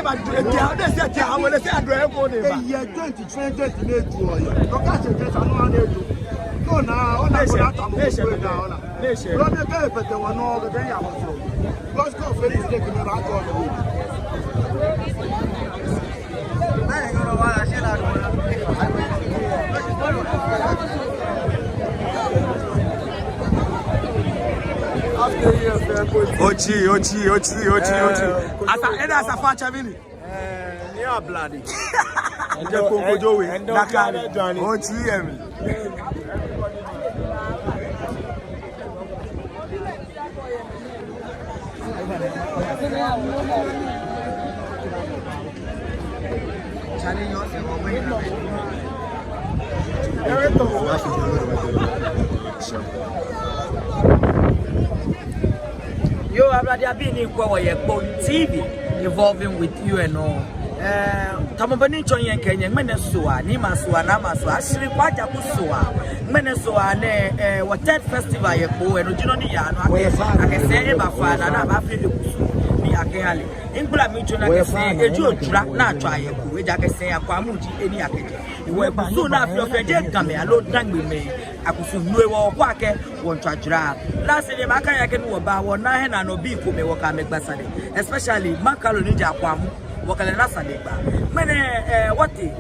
But they said, I will say, I drive for them. Yeah, 20 minutes. No, that's a just another. No, now, on that, nation down. Nation. Run the paper, but there were no other day. Let's go for this taking me back on the week. I ain't gonna want to shit out Ochi. As a fat chavini. Yeah, bloody. And the Coco and Johnny. Ochi. You have been in Kpone TV involving with you and all. Tamabani Chonyan Kenyan Menesua, Nima Sua, Namasua, Ashri Quaja Kusua, Menesua, what that festival you go and Ujinonia, I can say about Fana, I'm happy to be a Kali. In Blamichon, I can say, a Jew drag not try a which I can say a Pamuji, any Akaki. You were soon after your dead come here, load drunk with me. I could soon know what Quacker won't try drag. Last day, I can go about 1 9 and no beef for me, what I make Basadi, especially Macaronija Quam. Wakalasa deba. Mene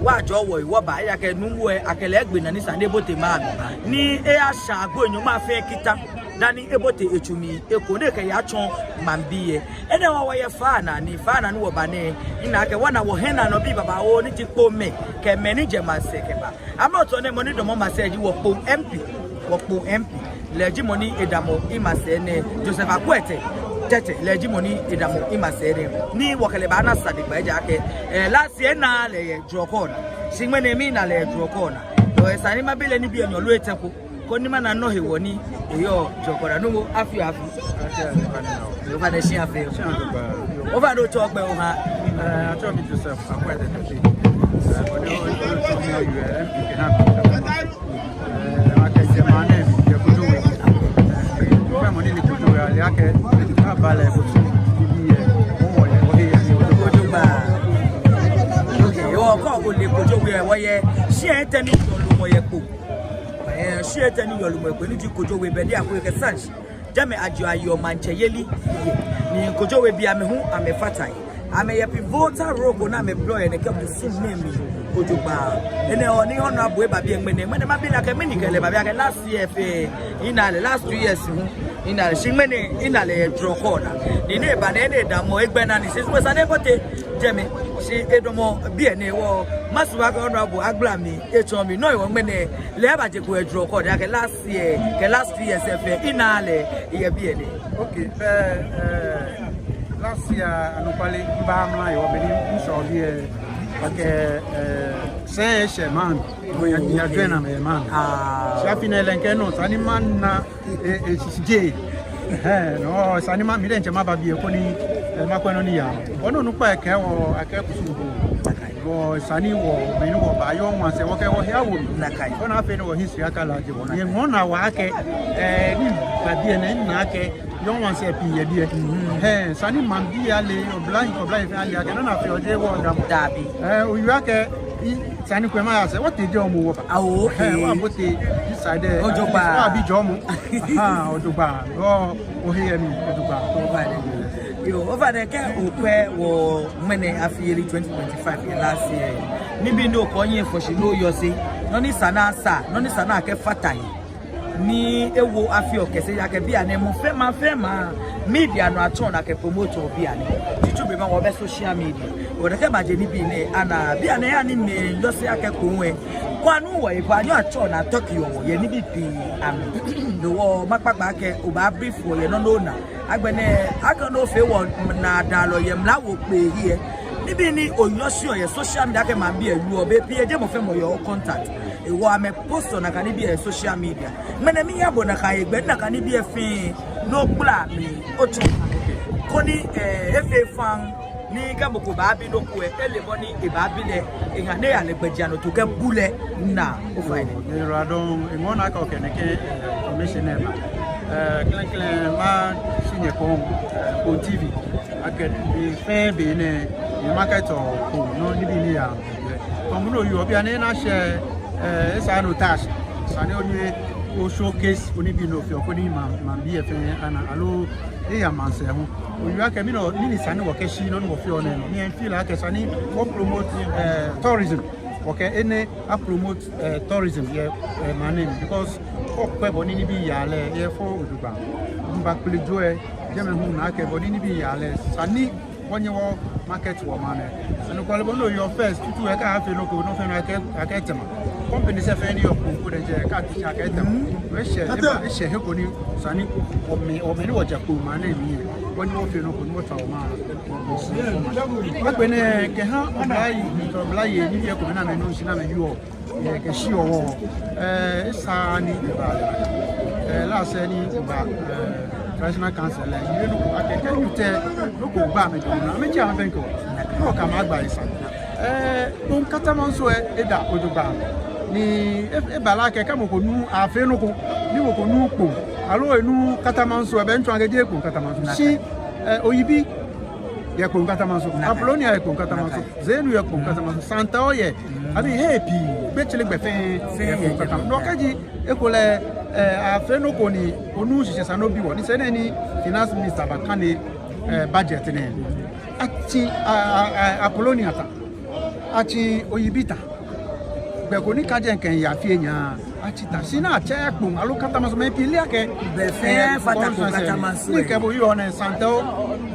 what joy waba ya ke numwe akele egbe na ni sande bote ma ni e asha agbo enyo ma fe kita dani ebote echumi ekone ke ya chon mambie ene wa ye fana ni woba ne ina ke wana wo hena no bi baba wo ni ti Kpone ke manager ma sekeba amoto ne money do mo masaji wo Kpone MP leji money edamo imase ne Joseph Akwete Tete legimoni idamo imasere ni wakalebana sadi baja ke last year na le drokona singmene mi na le drokona o sani mabele ni bi enyo lo eteku ko ni mana no hewoni eyo drokona no afi yo fa de shi afi o fa do to gbe o ha I me Joseph Akwete oni o you MP happy money ni kutu yake abale kutu okay yo ko le kojo we woye share tani yolumo yepo share tani yolumo yepo ni ti kojo we be dia ko ke sanch jame ajo ayo manche yeli ni kojo we bia me hu amefatai ame ye pivotal rogo na me employer ne ke busin name kojo ba ene oni honorable ba bi enmene ma bi na ke mini kele ba bi last year fe inale last 2 years hu inale shimene inale drokona ni ne ba ne damo egbena ni sesu sa ne kote jeme si edomo bi ene wo masuwa ko honorable aglami etomi no iwo mene le ba je ko drokona ke last year ke last 2 years fe inale ye bi ene okay last year anopale mbamla yo beni nso die okay say sheman ya twena me man shafina lenke no sani man na sisije no sani man mi denche mababie ko ni makweno ni ya ono no pa ke wo akekusu go sani wo me no ba yo nwa se wo ke wo hia wo nakai ono afi no history akala je wo ye ngona wa ke ni babie na ke you want to say PE sani mandi ale oblign fe ale ake no na fe oje wo ndam dabi oyiwa ke sani kwema ya say what dey do omo wo ba okay wa bote inside there ojogba wa bi jo mu ojogba o hear me ojogba to ba yo over there ke okwe wo mene afiyeli 2025 last year ni bi no ko yin for she no yo say no ni sana ke fatai ni ewo afi okese ya ke bia ne mo fema media no aton na ke promote bia ne titube ma wo be social media o de ke baje ni bi ne ana bia ne ya ni me lo se akekun kwanu wo ipa ni aton na Tokyo ye ni bi pi am do wo makpagba ke o ba brief wo ye no na agbene akono fe wo na dan lo ye mla wo pe hie ni bi ni oyosi o ye social media ke ma bi elu o be pi eje mo fe mo your contact ewo ame post na kan bi social media mena mi yabo na kan egbe na kan bi efin no gbla mi otu koni efe fan ni gamoko ba bi no ku ele boni e ba bi le ehane ya le gbeji ano to ke bule na o fa ile ni radon e mo na ka okeneke information ema clean ma sinye ko TV aked bi fe bi ne the market or no living here. Come no you be an na share no tax. Sane only showcase only be no for koni man be and allo e amanse ho. You are coming or mini sane work she no go feel on me and feel like sane for promote tourism. Okay, any promote tourism here my name because for boni be yale here for Uduba. Back to joy, German home market, boni be yale. Sani when you market woman. And no your first to have a local no I get them. Companies have any of them get them. We share Hukuni, Sani, or me or many watch a pool my name here. When you feel no good but when I can apply in your command and no cinema you can see your wall. Sani last any National Council, you know, I can tell local Bammy, I'm a young banker. No, come out by son. Don't cut a month, Eda, Oduba. Ni Balaka, come on, I feel no, you will no, allow a new Catamanso, eventually a dear Catamanso. See, Oibi, Yakun Catamanso, Apolonia, Yakun Catamanso, Zenu Yakun Catamanso, Santa Oye. I mean, happy, better like Catam, Nokaji, Ecole. Afeno koni onu sise no bi woni se na ni finance minister bakane budget ne ati Apolonia ta ati Oyibita be koni kaje nkan ya fie nya ati ta sina che ekpon alo kata maso me pili ake be fe fata ko kata maso ni ke bo yo na santo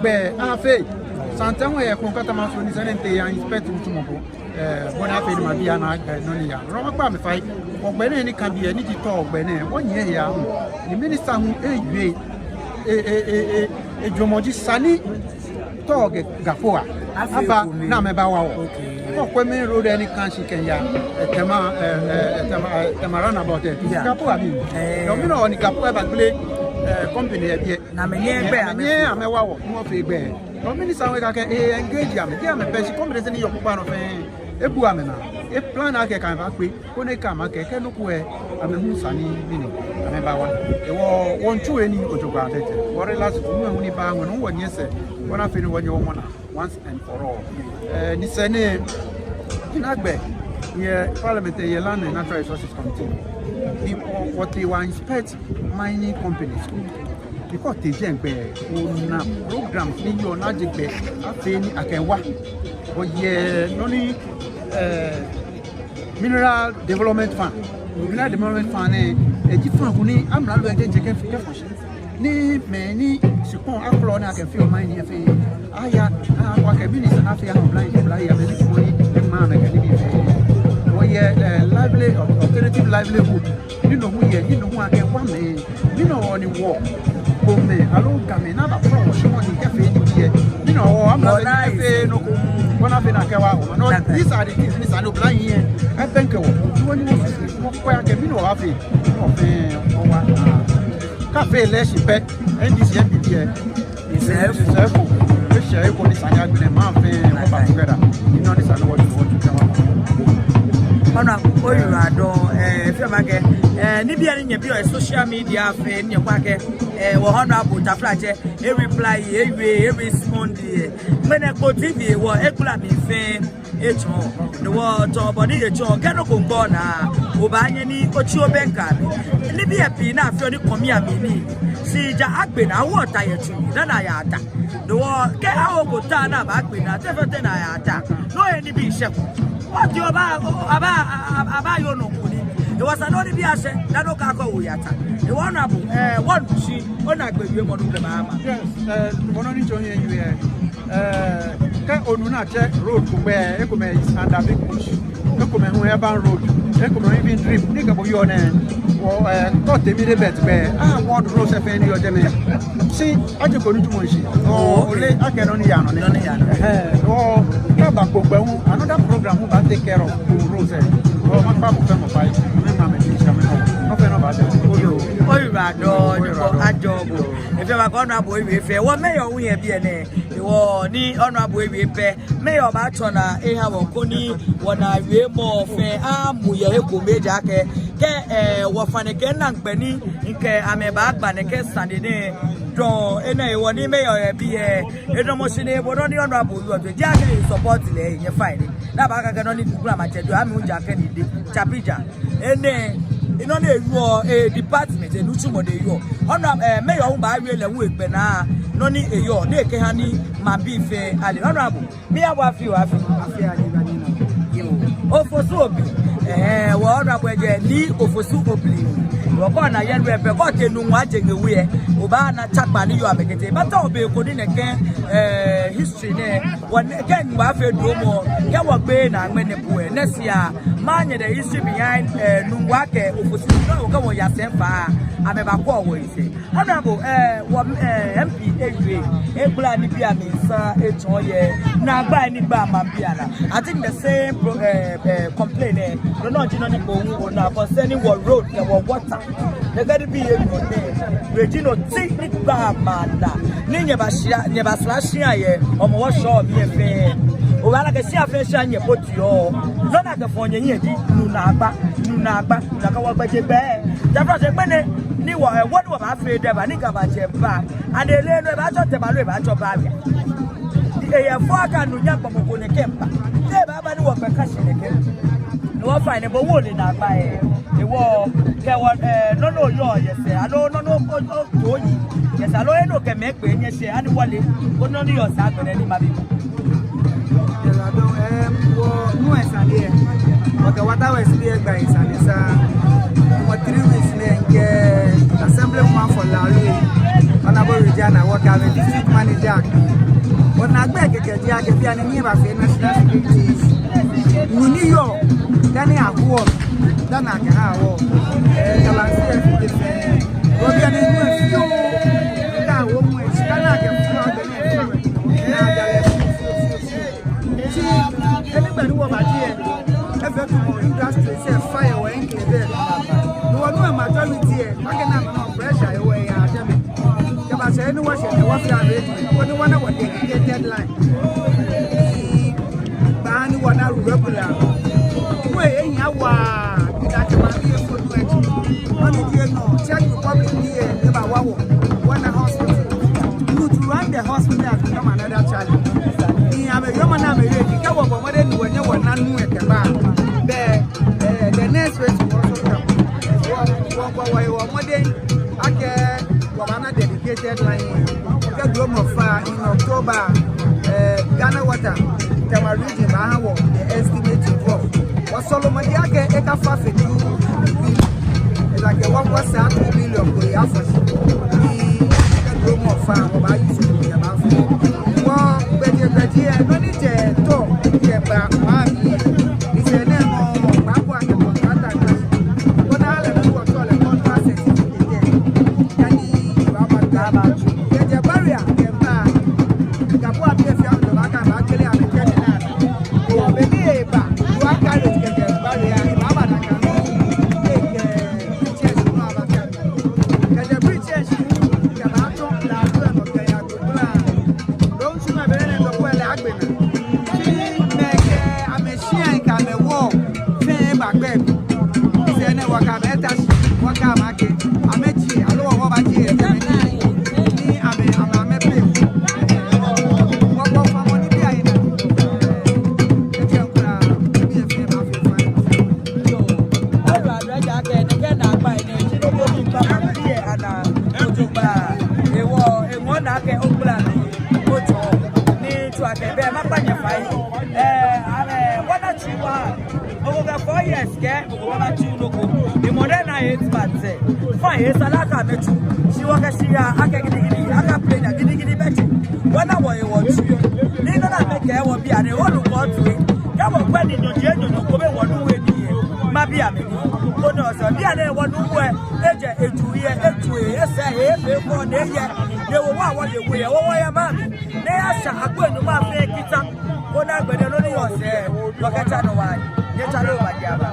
be afe santo we ekpon kata maso ni se nte ya inspect mutumo bona fe ma bia na no ni ya ro ma pa me fai ogbene ni kan bi eni ti to ogbene won ye ya hu ni minister hu ewe jomoji sani to gafoa aba na me ba wa wo okwe me road any kan shi kenya tema run about it gafoa bi no mi no ni gafoa ba gbele company e bi na me ye gbe ame wa wo mo fe gbe no minister we ka ke engage am dia me pe shi company se ni yokupa no fe ebu amena e plan ake kan ba pe ko ne ka ma keke no ko e amehu sani bini ameba wa e wo won tu eni ojogba tete wo relax ko mu ni ba ngo no wo nyese wona fe ni wo nyo mona once and for all ni sene inagbe ye parliament ye land and natural resources committee what they want inspect mining companies because they jengbe ona programs ni yo na jegbe afi ni akenwa oye no ni mineral development fund e different kuni amna lo e jeke function ni me ni sipon aklo na ke fi o mine e fi aya wa ke minister na fi apply ya be ni ko ni ma na ke ni bi oye lively alternative livelihood ni no hu ye ni no hu ake wa me ni no oni wo ko me alo ka me na ba pro so mo ni ke fi ni ye ni no wo amna be fe no ko bona fe na ke wa no these are the things ni sa no plan here I think wo ni wo ko ya ke mi no wa fe o fe o wa ka fe le si pe ndc mpp is self we share ko ni sanya gbe ma fe o ba together ni no ni sa no wo to tell ona oyurado fe mage ni bia ni nya bi o social media fe ni kwa ke wo hono abu taflaje e reply e respond mene ko tv wo ekula mi fe echo no wo to body echo ke no ko ngbo na obanye ni ochi obenka ni bia pi na fe ni komi ami ni si ja agbe na wo ta yetu na ya ata no wo ke awo ko ta na ba agbe na tefete na ya ata no e ni bi sheku what you aba yo no kuni e was anoni bi ase na no ka ko yata e won abu won shi ona gbegbe mo no ba ama yes mono ni jo yen you ka onu na che road ko be e ko me under big push e ko me hu urban road e ko me even drip ni ka bo yo na wo ko te mi de bet be one road se fe ni yo de me si aje ko ni tu mo shi o le akeno ni ya no o ka ba gbogbo hu another program who take care of roads o ma pa mo fe mo pai me ma me ni sha me no fe no ba de oyurado ajobo e fe ba ko no abo ewe fe wo mayor hu ye bi ene wo ni ono abo ewe pe mayor ba to na e ha wo ko ni wo na we mo fe amu ye ko meja ke wo fa ne ke na ngbe ni nke ameba agba ne ke sande ne do ene woni me yo bi edo mo shine bo no ni honorable you to ja ke support le ye fine na ba ka no ni kura ma chedo ami unja ke ni de chapija ene ino na eyo department enu chumo de yo honor me yo ba awie le wu egbe na no ni eyo na eke ha ni ma bi fe ali honorable mi awa fi ali ba ni na yo ofosu obi wo honorable eje ni ofosu obi wo na ye rebe ko tenu nwa jegewu ye oba na chakpa ni yo abekete bata obe ko ni neke history ne won again wa fe do mo ye wo gbe na ngbene po e nesia manye the history behind nwa ke ofosu no ka wo ya semfa ameba ko wo ise honorable MP ewe ebula ni bia mi sa eton ye na agba ni gba ma bia na I think the same complaint no jino ni ko wu na concerning what road and what water they got to be able to regino take it gba ma na ni nyeba slash ye omo wo show mi efe o wala ke si afe sha nye poti o zona ke fonye yin di nu na agba na ka wo gbeje gbe jafra se gbe ni wo won wo ba fe de ba ni ka ba je ba and ele no ba cho te ba lo ba cho ba ria e fo aka nu nya gbomo ko ne kempa te ba ni wo pe ka se ne ke no fine but wo le na agba e wo ke wo no yo yes alo no to yi yes alo e no ke me pe ni se ani wole ko no ni yo sa gbere ni ma bi wo no esale okay what I was be by esale sa for 3 weeks le assemblyman for Lalu honorable Regina work as district manager but na gbe keke dia ke bia ni ba fe national security New York dani awo dana ke ha wo talansi e fe go bia ni mu fio da wo mu e dana ke fio de ni na da le anybody who about here ever to industry say fire or anything there no one know majority here I can have no pressure away ya dem ka say any what say what you ready when one what the deadline ba ni one regular we eyan wa that ma be for no dey no check the public here never wa wo one hospital you to run the hospital has become another challenge I'm a human, I'm a lady. Come on, what do when you want to know it about the next way to one day. I can dedicated line. The Gloom of Fire in October, Ghana water, Tama region, Mahawo, the estimated drop. What Solomon Yaka, Eka Fafi, like a 1.7 billion for the Africa. The Gloom of Fire, what I used to be about. Here, no need to talk about money. It's a name of Papa and the contract. But I'll let you go to the contract. Get a barrier, get back. Capua Piafia, the Macan, actually, I'm getting that. Oh, baby, back. You are carrying a barrier in Mama. Take a chance to Mama. Get a bridge, you cannot talk loud. Don't you have any? I'm a shine, I'm a walk. Say back, baby. Say, never come at us. What come I get? I'm a cheer. I know what I hear. I'm a pay. What for money behind it? Over 4 years, get over 2 local. The modern 8 months. Fine, it's a lack of it. She was a see I can play a giddy betty. When I want you, they don't make care will be an old country. Come on, when you don't go one way. Maybe I mean, what knows a dear one who were a 2 year, yes, I for the year. They were what you wear. Oh, I am. They are going to make it up. When I but only was there, look at no one. Get a look at Java.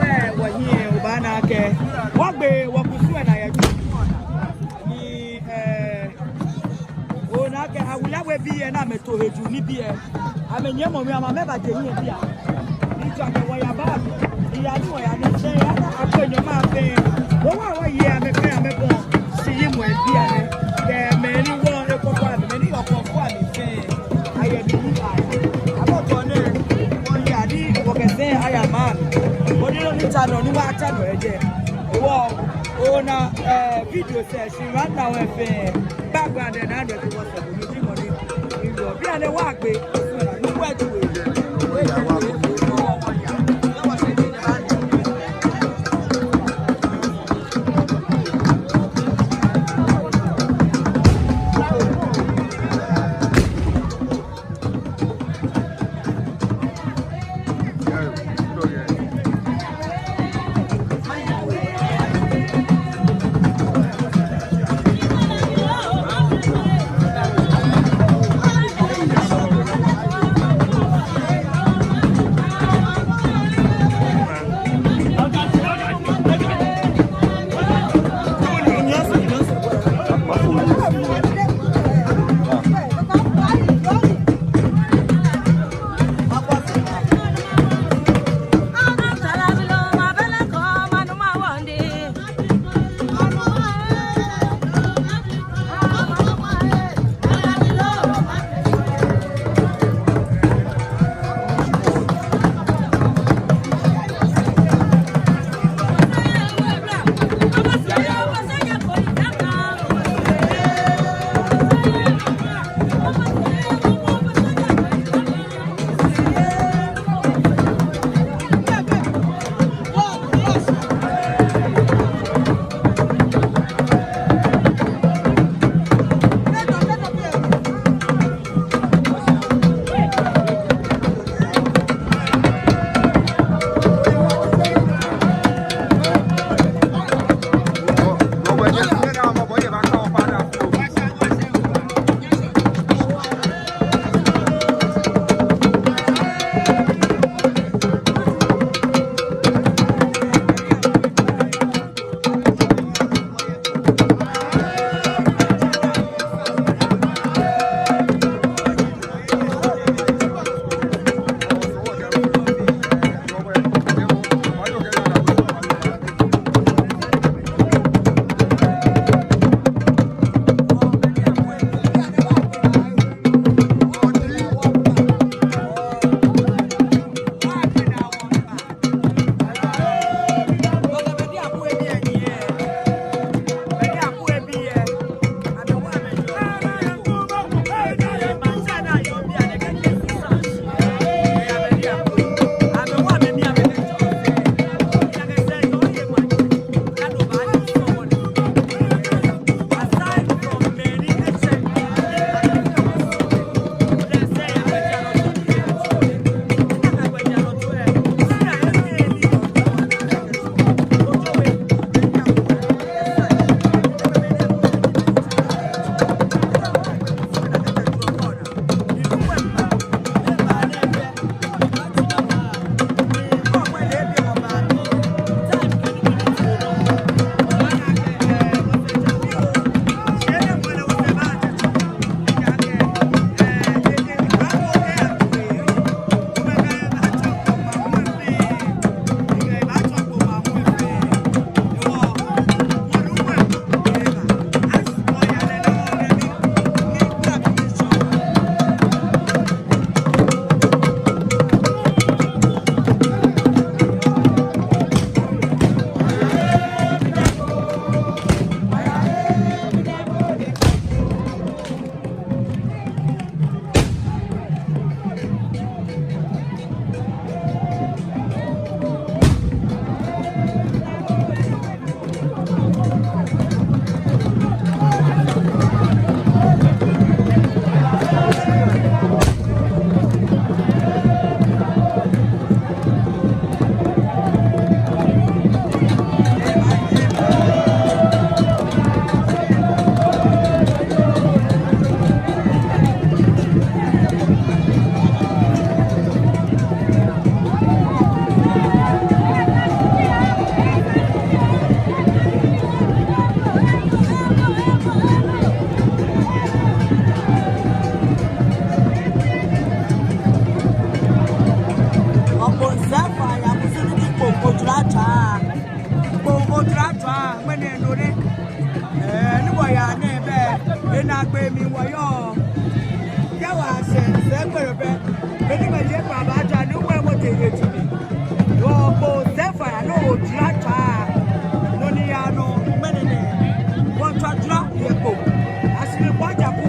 say what here ubana ke wagbe wakusu na ya ni ona ke awula we bi e na meto heju ni bi e amenye mo mi ama meba je yin bi a ni jo ke wo ya ba iya ni wo ya ni se ya na apenyo ma fe wo wa ye ame fe ame bo si yi mo e bi a ne ke me ni wo e ko kwa me ni o ko kwa mi fe aye bi ni ai abo to ne wo ya ni wo ke se aya ma wo ni lo ni ta no ni wa ta no e je wo ona video session right now e fe background and 100 was the money bi ane wa gbe ni wa juwe kwe mi wayo. Yawa se kwere be. Beni ma je pa ba ja ni we mo te ye ti mi. Wo ko se fa no o dra cha. No ni ya no menene. Wo cha dra ye ko. Asiri kwa ja ku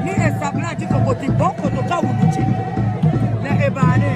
ni establa ti ko ti boko to ka wu ti. Na e ba ne.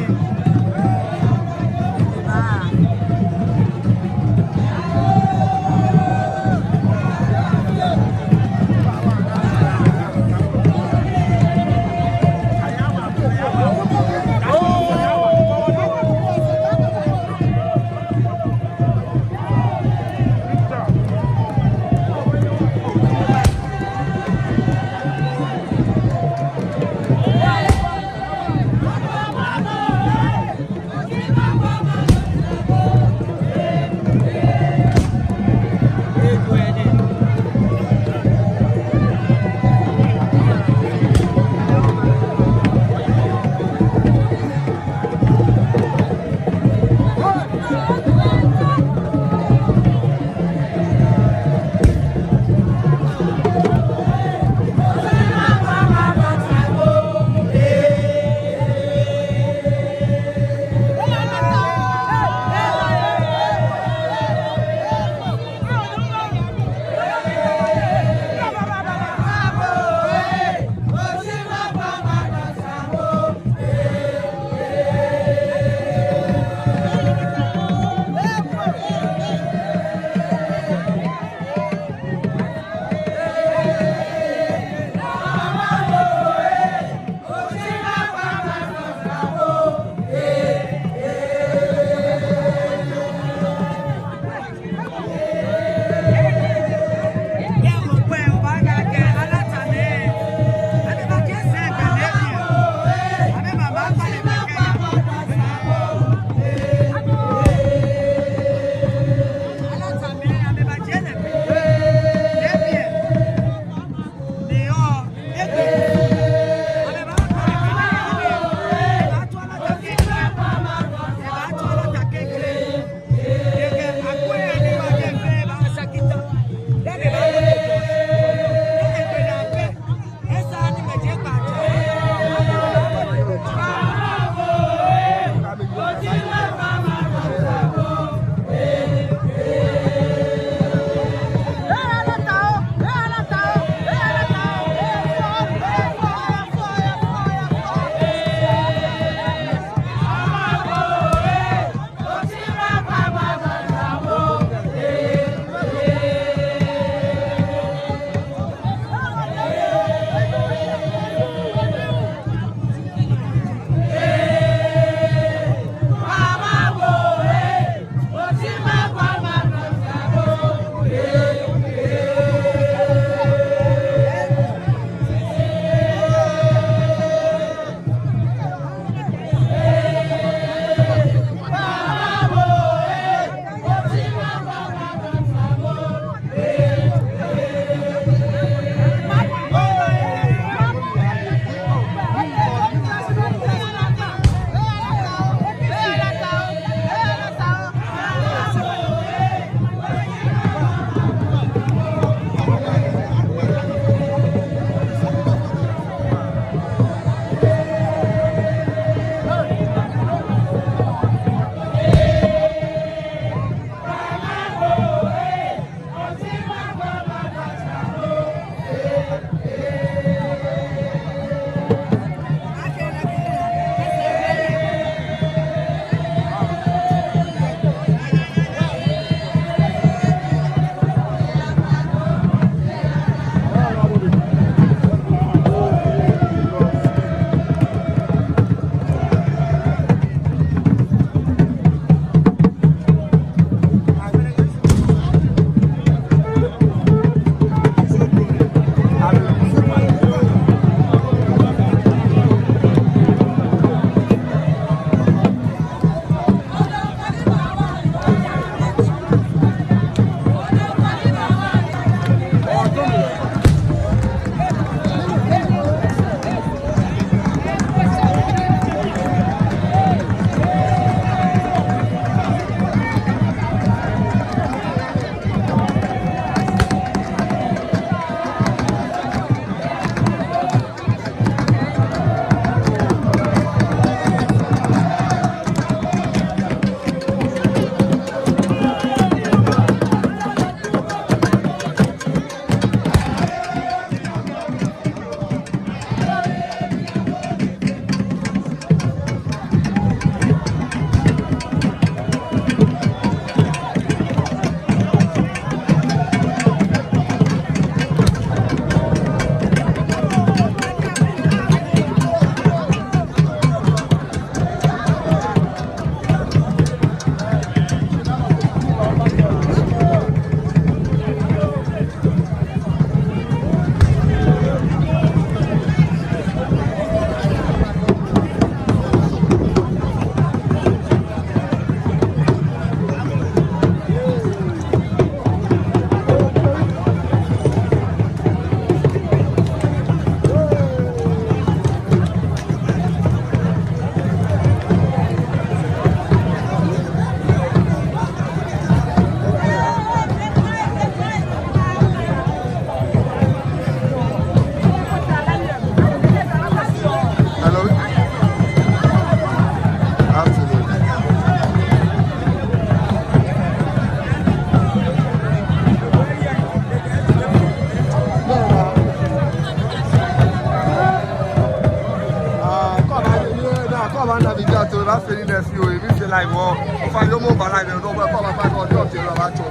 live o fa yo mo ba live no ba pa ko drop ti lo ba cho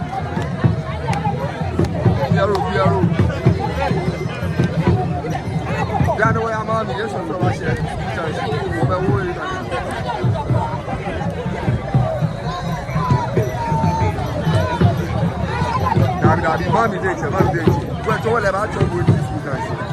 Piero ya no ya ma mi eso lo va a hacer o me voy Dabi ma mi dece questo le va cho voi scusate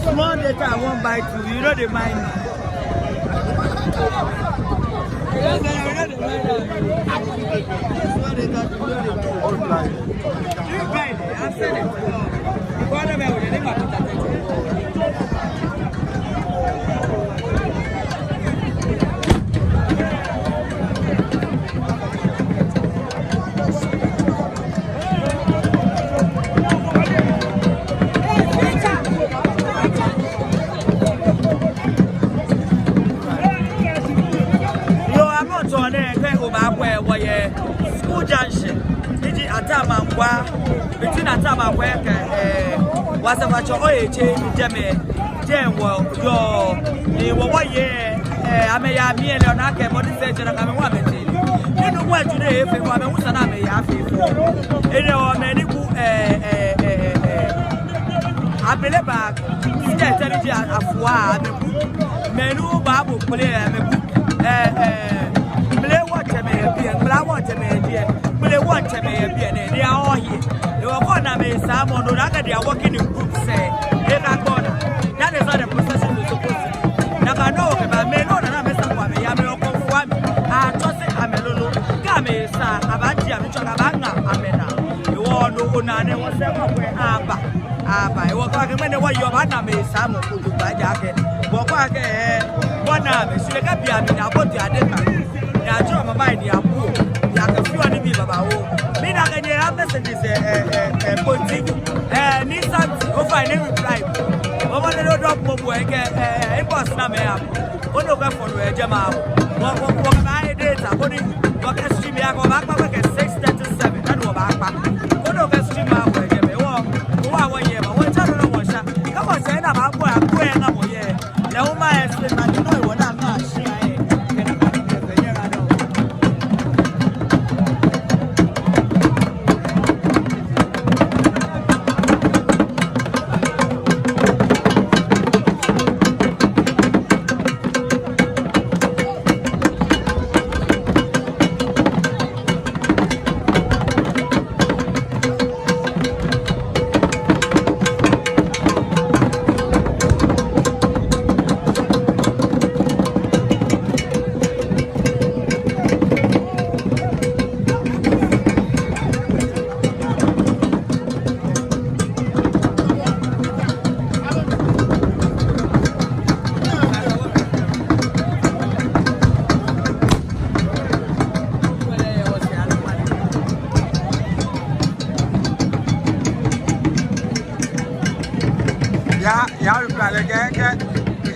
Small data I won't buy too, you know the mind. Angwa, between a time of work, was about your OH, Jemmy, Jem, well, your, what year, I may have me and Leonaka, what is it, and I'm one. You know what today, if it was an army, I feel. You know, many I believe back, intelligent of war, menu babu play, play what I may be, and I want to make it, play what I may be, and they are all here. You are going to make someone who they are working in groups, say, they are gone. That is not a procession you're supposed to do. Now I know about me, no, and I'm a someone, I may go for me. I trust it, I'm a little, Game, sir, about Jam, Amena. You all know, Nana was ever. I walk back when you are not me, some who buy jacket. Walk back, one arm, so you can be a body. I draw my mind, you are poor. You have a few other people about me. Not any other messages, need something, go find a reply. Over the road of work, impossible. One over for a Jamal. Walk by data, body, walk a stream, I go back at 6:37. That will back. One over stream, I will. Yeah, reply again, the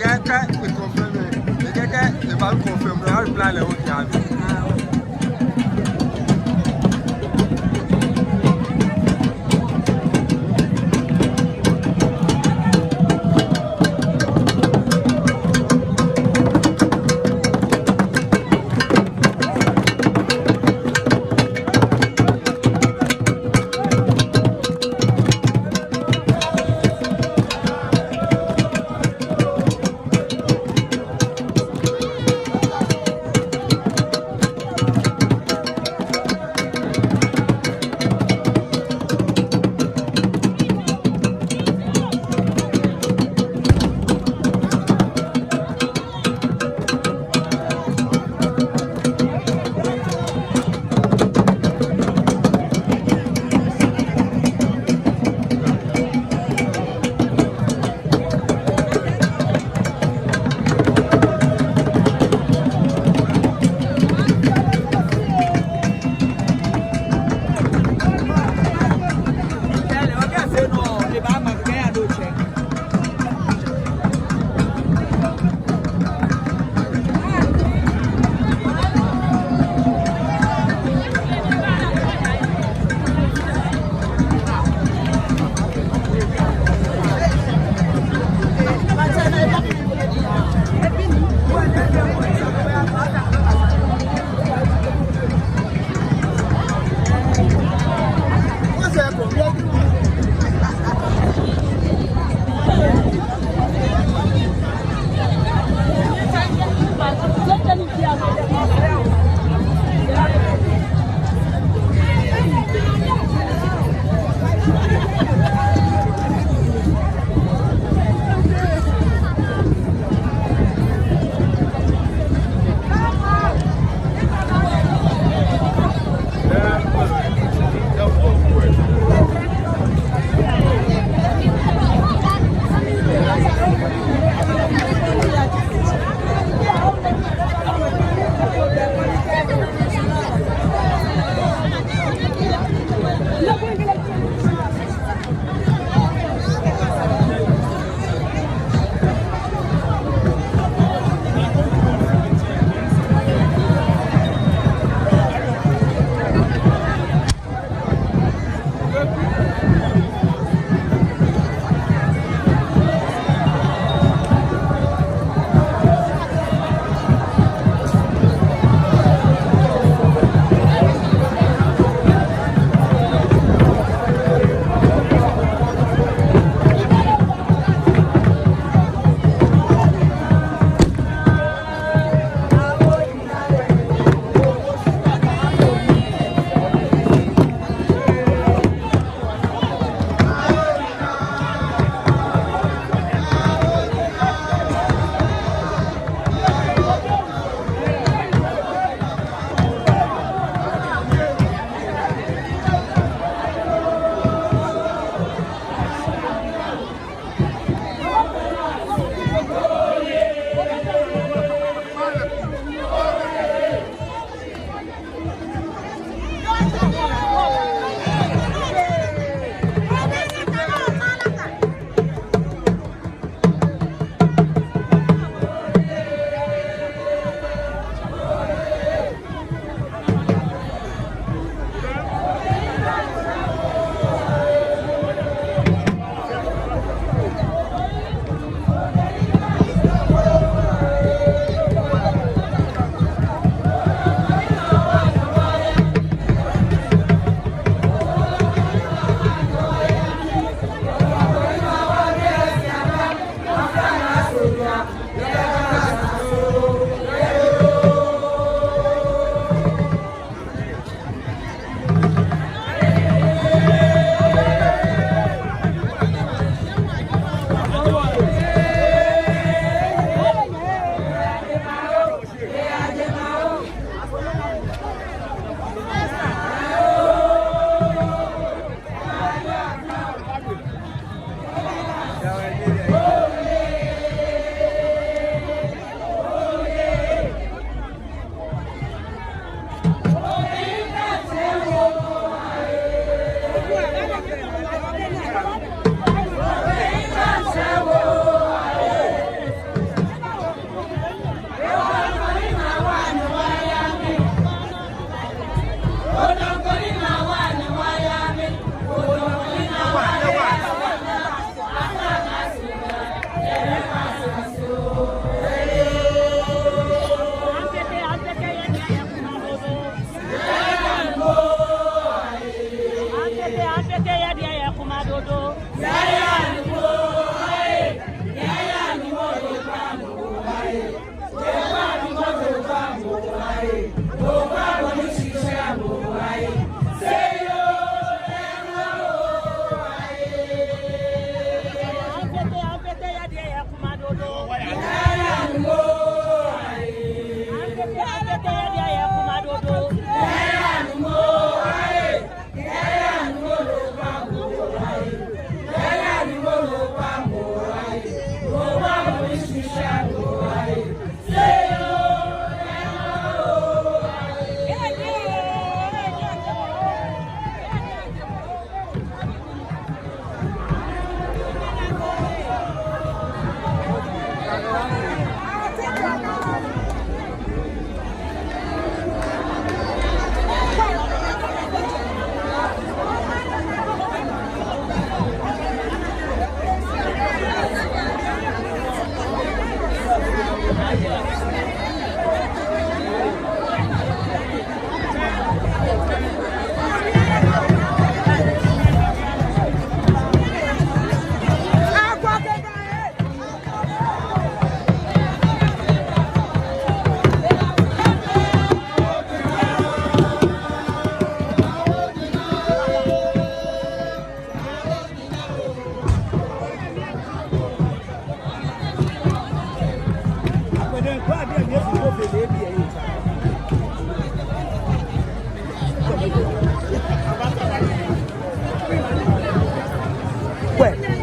confirm, the bank confirm, I reply the whole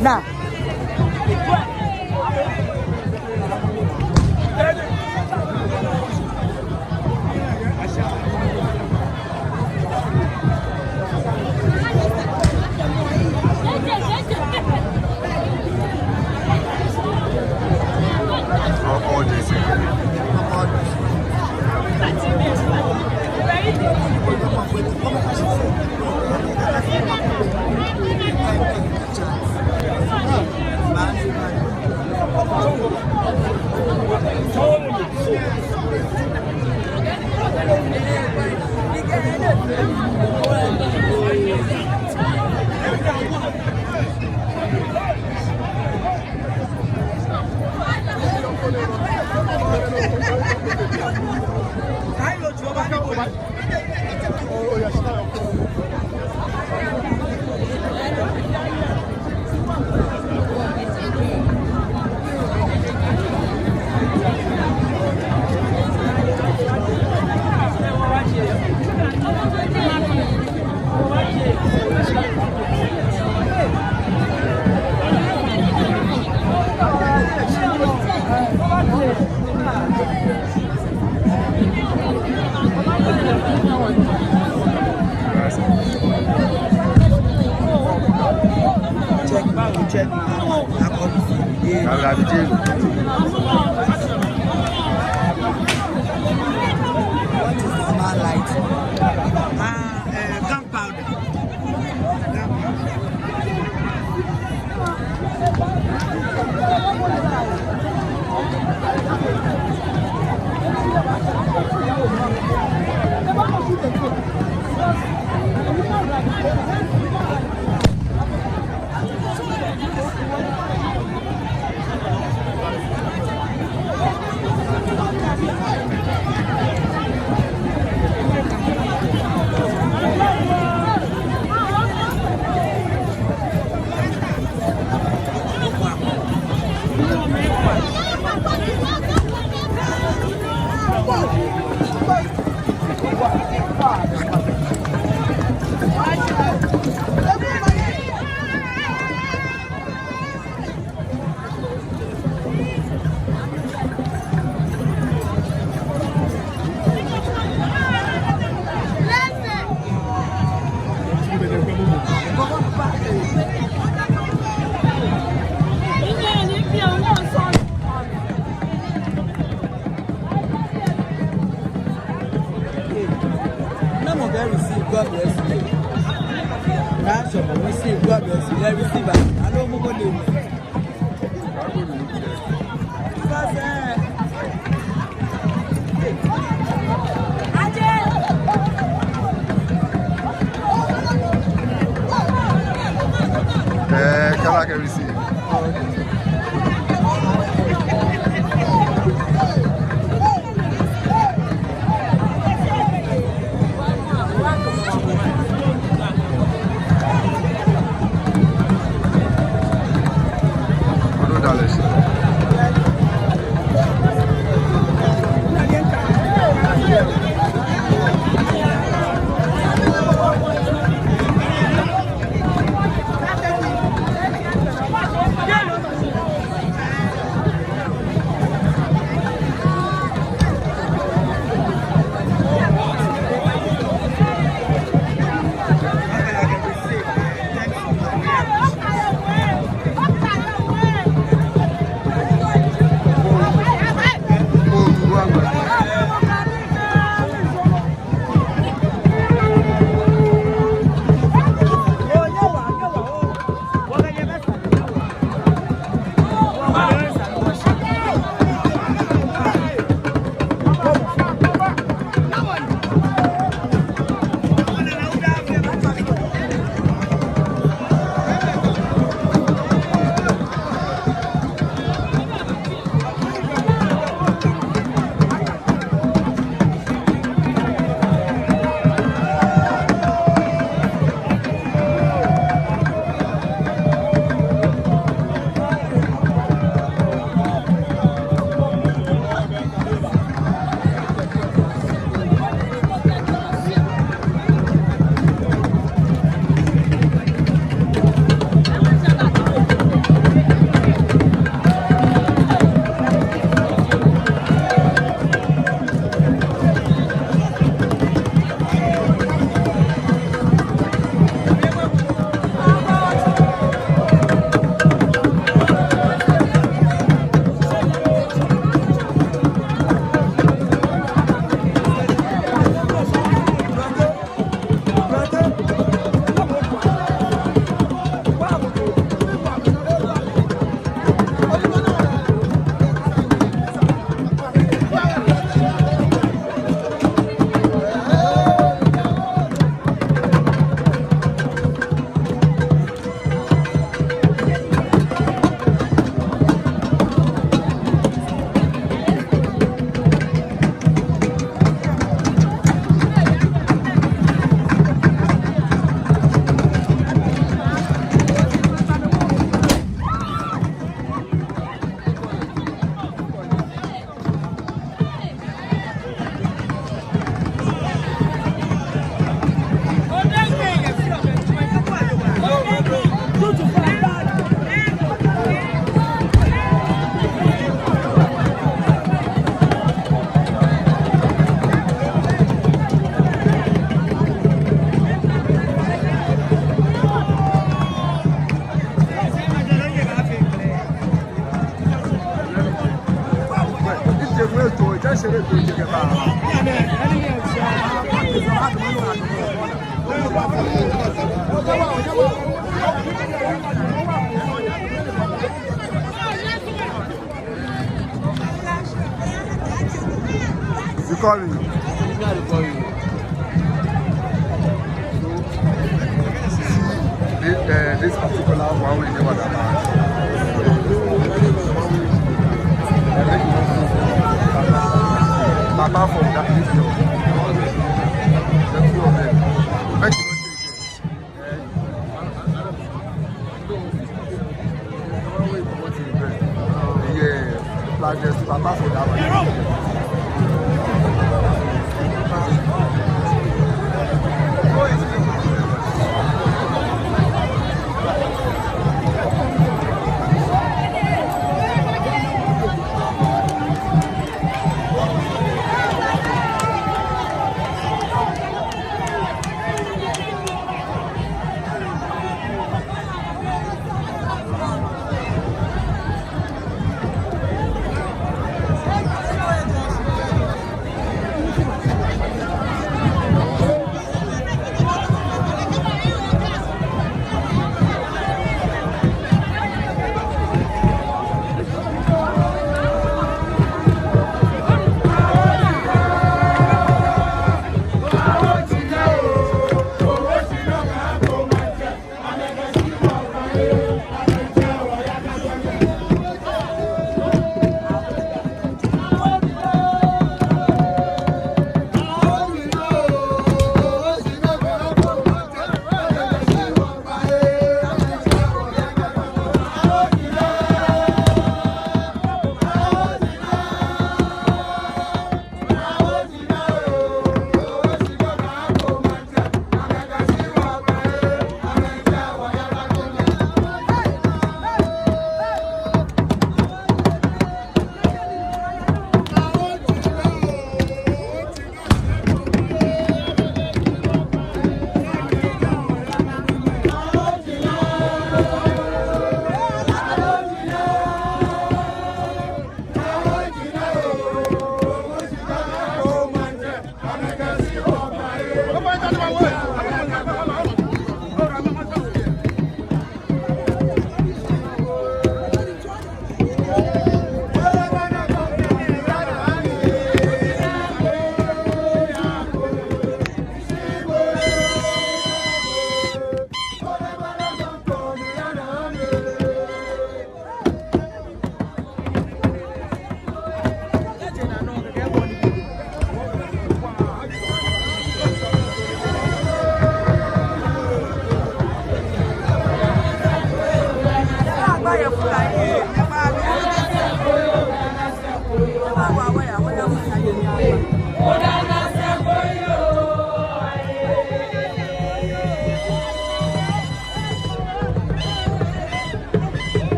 Now, all this. check. What is normal light? Gunpowder. God bless you. That's what we receive. God bless you. Let receive. I don't move on. Come back and receive. chérie pour dire que you call me. This particular one we never done. Apart from that, this job. The two of them. Make you not take it. Yeah, like this. Apart from that one.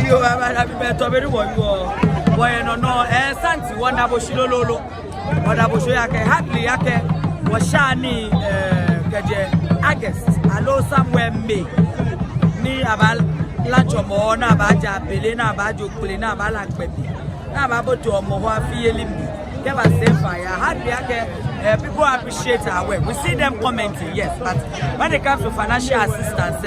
You have a better very one. Why no, Santi, one double Shilolo, or double Shoyake, Hadley Yake, was Shani August, allo somewhere me. Ni about lunch or more, Nabaja, Pelena, Bajo, Pelena, Balak, baby. Now about to a more feeling. Give us safe fire. People appreciate our work. We see them commenting, yes, but when it comes to financial assistance,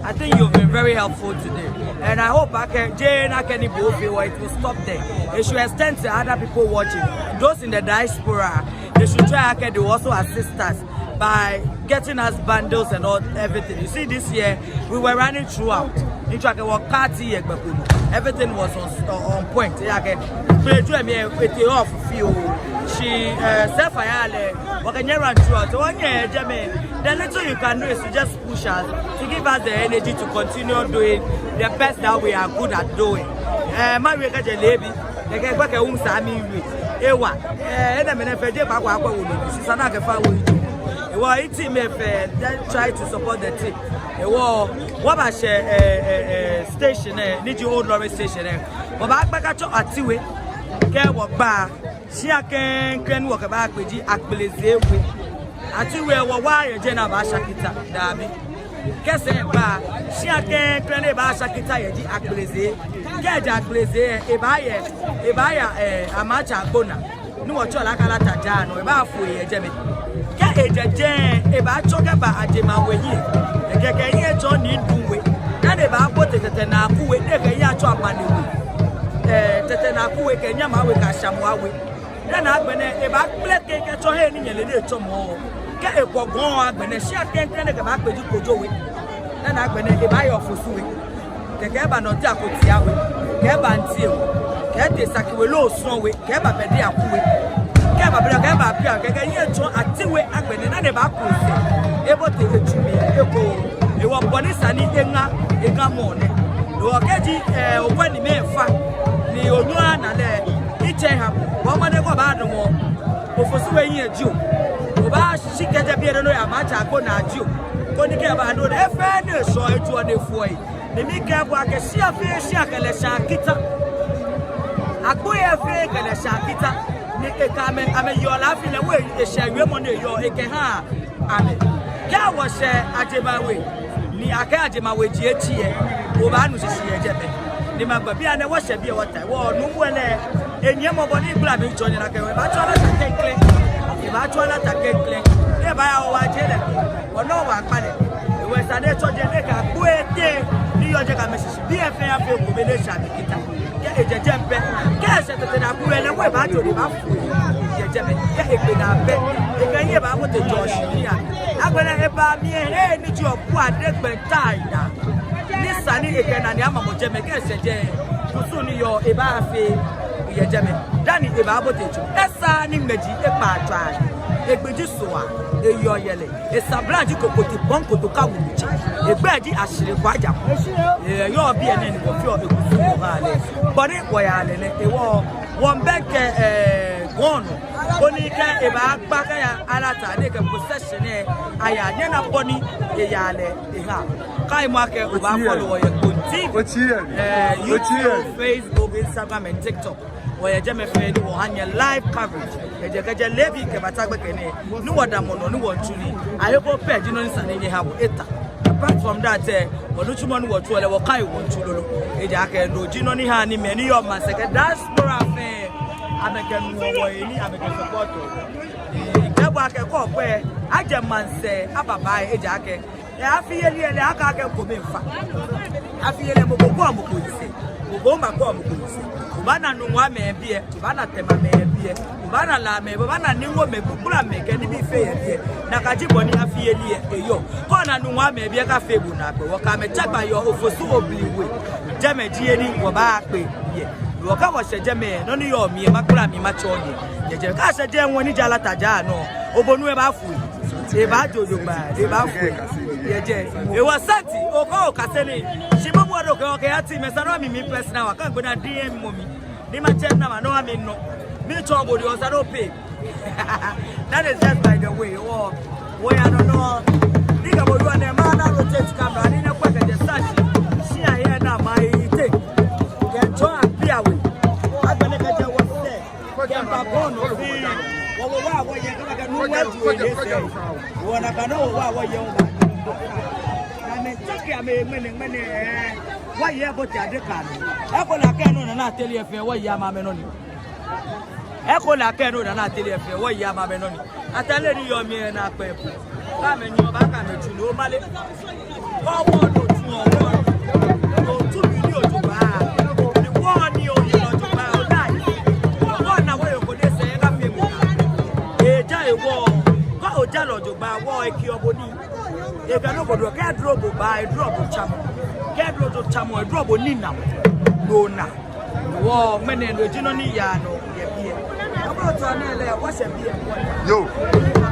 I think you've been very helpful today. And I hope Jane it will stop there. It should extend to other people watching. Those in the diaspora, they should try to also assist us by getting us bundles and all everything. You see, this year we were running throughout. Everything was on point. She self run throughout. The little you can do is to just push us to give us the energy to continue doing the best that we are good at doing. My lady, they get back a woman. Ewa, team try to support the team. What about station? Need you old lorry station? But back at your atiwe, care what bar. She can walk back with you at Belize. Atiwe, why Jenna Bashakita, Dabi. Kese ba, she can play Bashakita, at Belize. Get at Belize, Ebaya, Amacha Kpone. No, what you like a lot of Jan or about for a Jemmy. Get a Jan, about Chogaba at Jema way here. A Gagay John need to wait. Not about what the Tenaku with the Yacha money. Tetenaku and Yamawika Shamwawi. Then I went about black cake at your head in a little more. Get a pogon when a shot can't turn back with you could do it. Then I went a buy off for suing. The Gaba not Jaco Tiawi, Gaba and Seal. Get the Sakiwelo Snowy, Gaba Bedia Pui. Gaba Gaba Pia, Gagayan, at Tiway, and when another back was able to get to me. You were Bonisani in morning. You are getting when the man fat. The Onuana there, each have one man go about no more. For so a year, Jew. About she get a beer no much I go now, Jew. When you care about no FN, so it's one of way. The Mika work a sheer fish, Shakala Shakita. I go a fake and a Shakita. Nika come and I mean, you're laughing away. A share your money, your Ekeha. I mean, Car was share at my way. Ni Akajima with GH, Obanus is here. Remember, be an wash be what I want. No one and Yamabody blabbing joining a game. If I try to take clean, never our jelly or no one panic. The West and Echo Jeneka, Quay, New York message, be a fair combination. Get a jump, get a Naku and a web out to the mouth. Get a bed, you can hear about what the Josh here. I'm going to have me and any job, one dead time. This Sunny again and Yamamo Jamaica said, Pusuni your Ebafe, Yajame, Danny Ebabotage, a sunny magic, a patron, a Bujusua, a Yoyele, a Sablanji Cocotti Bonko to Kabuchi, a Badgy Ashley Waja, your BNN of your Valley, but it was a war, one back one. Bonica, a back, Alata, they can possession, I am a pony, a yale, a half. Kai market over follow your YouTube, Facebook, Instagram, and TikTok. Where you jam a friend on your live coverage. A Jagaja Levy, Kabataka, no one no one truly. I hope pet, you know, Sunday have it. Apart from that, Bonuchuman was to a Kai want to do. A jacket, no Ginoni Hani, many of my second diaspora affair. I make a support. The work a cop where I just man say, Abba buy a jacket. I feel I can't come in fact. I feel I'm going to say, Uboma come, Ubana no one may be, Ubana Tema may be, Ubana la me, Ubana new woman, Bula make any be fair here. Nakajiboni, I feel here, yo. Kona no one may be a cafe, Bunako, or come and check by your offer so oblique. Jammy Gianni, Wabake, yeah. You are was a Jammy, none of your me, Makurami, Machoni. The Jacasa Jam when you Jalatajano, Obonu Bafu. Eba Jojo, Eba it was Santi, oh, Cassini. She won't want to go, okay, I see Messarami, me press now. I can't go and DM mommy. Nima Chenna, no, I mean, no. Me trouble, you was a pay. That is just by the way, or where I don't know. Think about you and the man, I will take camera, I didn't work at the sashi. She, I hear now my thing. Can try and be away. I'm going to get what's there. Can Babon or be. What you're going to know what you want to know what you're I mean, take many. Why you have got your decade? I will not tell you if you're what you are, Echo la keno na na tele fe wo ya ma be no ni. Atale ni yo mi na pe. Ka me ni o ba ka me tu no male. Wo wo no tu o wo. No tu mi ni o ju ba. Ni wo ni o ni lo ju ba o dai. Wo na wo yo ko de se ka fe mu. E ja e wo. Ko o ja lo ju ba wo e ki obo ni. E ga no go do ka drop ba e drop cham. Ka drop cham o drop ni na. No na. Wo mene no jino ni ya no ye bie. About to na what's a bie. Yo.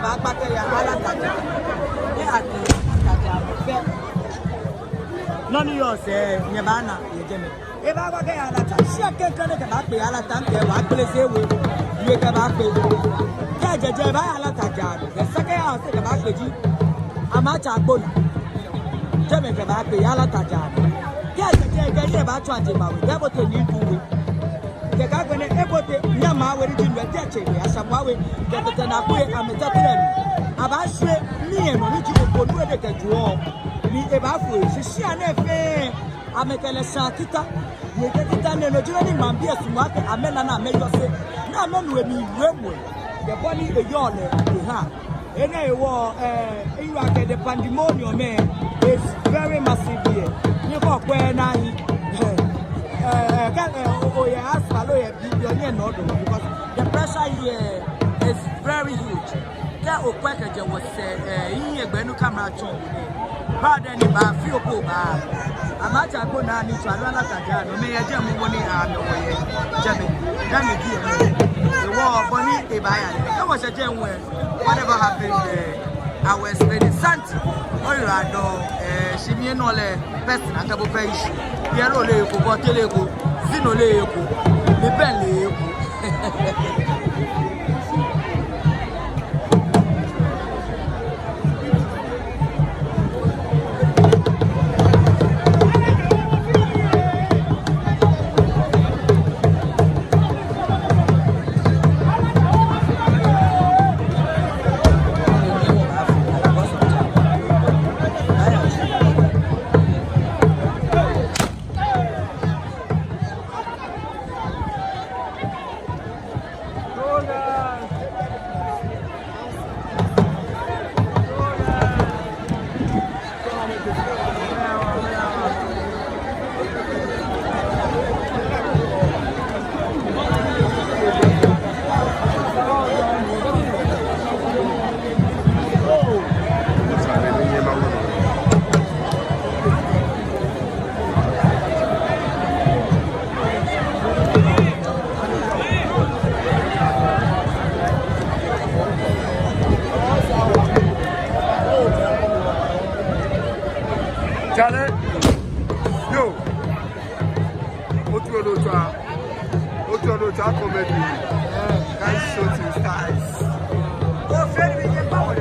Ba ba ke ya ala taja. E ati taja fe. None yo se nye bana ye jeme. E ba ba ke ya ala taja. Si ake kan ke ba pe ala tan ke wa kle se we. Ye ke ba pe. Ke jeje ba ala taja. Ke sake ya se ke ba pe ji. Ama cha Kpone. Jeme ke ba pe ala taja. Ke jeje ke ye ba twa je ba we. Ke bo te ni du we. The government ebote nyama we di nwe teche we asabwa we the na kwe ametatren abahwe ni eno ni jibo nu de kejuo ni ebafu sisi ana fe amekele shakita ye kita ne no jiro ni mambie sumake amena na ameyose na amenu emi wemwe the body e yole ha ene ewo you are the pandemonium is very massive here ni ko kwe na hi because the pressure here is very huge. There was camera but then if I feel poor, I'm not going to need to run may I jam money and the war bonnie a buyer. That was a gem where whatever happened I was spending Santi. She me no le person at the page. Piero leko, boteleko, zino leko, me ben leko. Chale, yo, Otuonocha comedy, guys shooting stars. Oh, friend, we get power.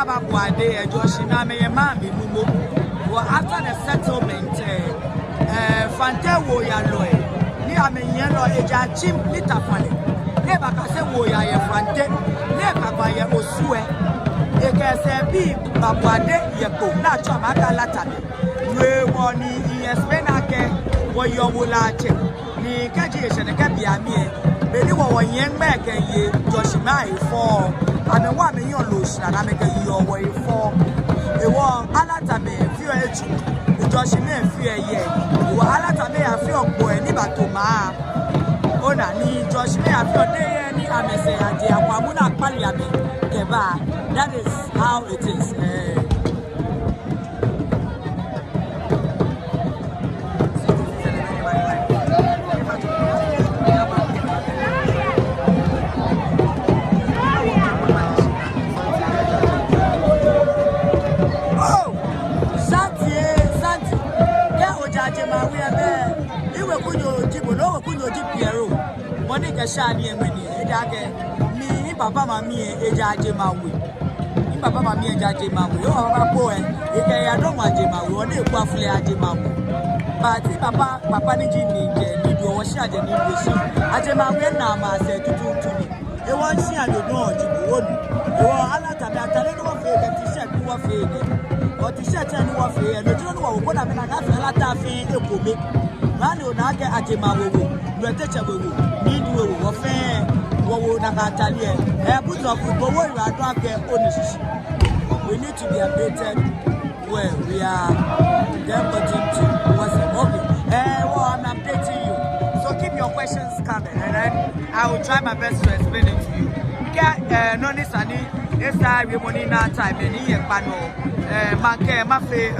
Baba Buade, Joshina, me, Mammy, Mumo. Well, after the settlement, Fante Woyaloy, near me, yellow, a jim, little funny. Never can say Woya, Fante, never by a Osue. You can say, be Babuade, Yako, not Chamaka Latame. We want in Spenake, where you will at it. Ni Kajish and Kabiami, Benny, one young back and ye, Joshima, for. I'm a woman, you're loose, and I make a your way for. You want Alatame, fear edge, the Joshima, fear ye. You are Alatame, I feel boy, never to ma. Ona, ni Joshima, I feel day, any Amese, and the Wamuna Paliabe, Keba. That is how it is. Shani and many, me, Papa, Mammy, Ejaji Maui. Papa, Mammy, Ejaji Maui. Oh, my boy, if I don't want Jimawi, or they waffle at Jimawi. But Papa, Jimmy, you do a shot and you see. Ajamawi Nama said to me. They want to see and you know, you are Alatame, t-shirt, you are faded. Or t-shirt and you are faded. You don't know what I'm going to have a lot of things. Manu Naga Ajamawi, you are touchable. Need you affair, what would I tell you? I put up with the way I don't get ownership. We need to be updated where we are. Then putting to what's the okay? Well, I'm updating you. So keep your questions coming, and then I will try my best to explain it to you. No, this and this time we money now time and here panel. Manke, Mafe,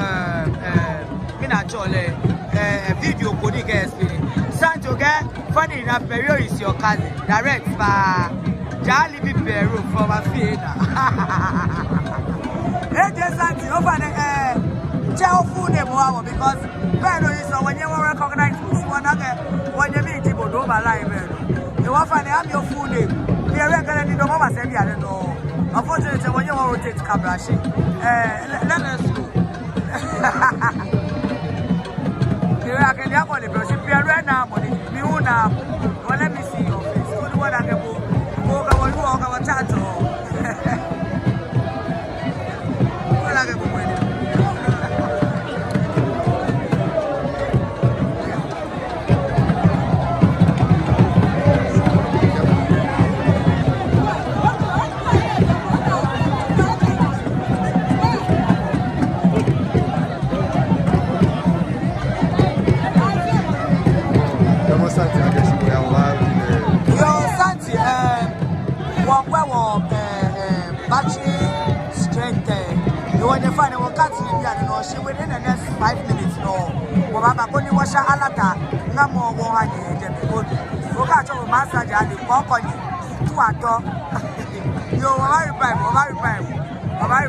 Minachole, video coding experience. Santo get funny enough, Peru is your cousin. Direct by Jolly Peru from a theater. Hey, just Santi, over the tell food because Peru is when you recognize one other when you meet people over live. You often have your food name. We are regularly no more say I don't know. Unfortunately, when you want to take camera, let us go. I can have money, but if you are right now, money, you now. Well, let me see your face. What do I can go? Go over our chat. What I can go with it. Within the next 5 minutes, no. Baba, only wash alata, no more one. You got to massage and the popcorn. You are very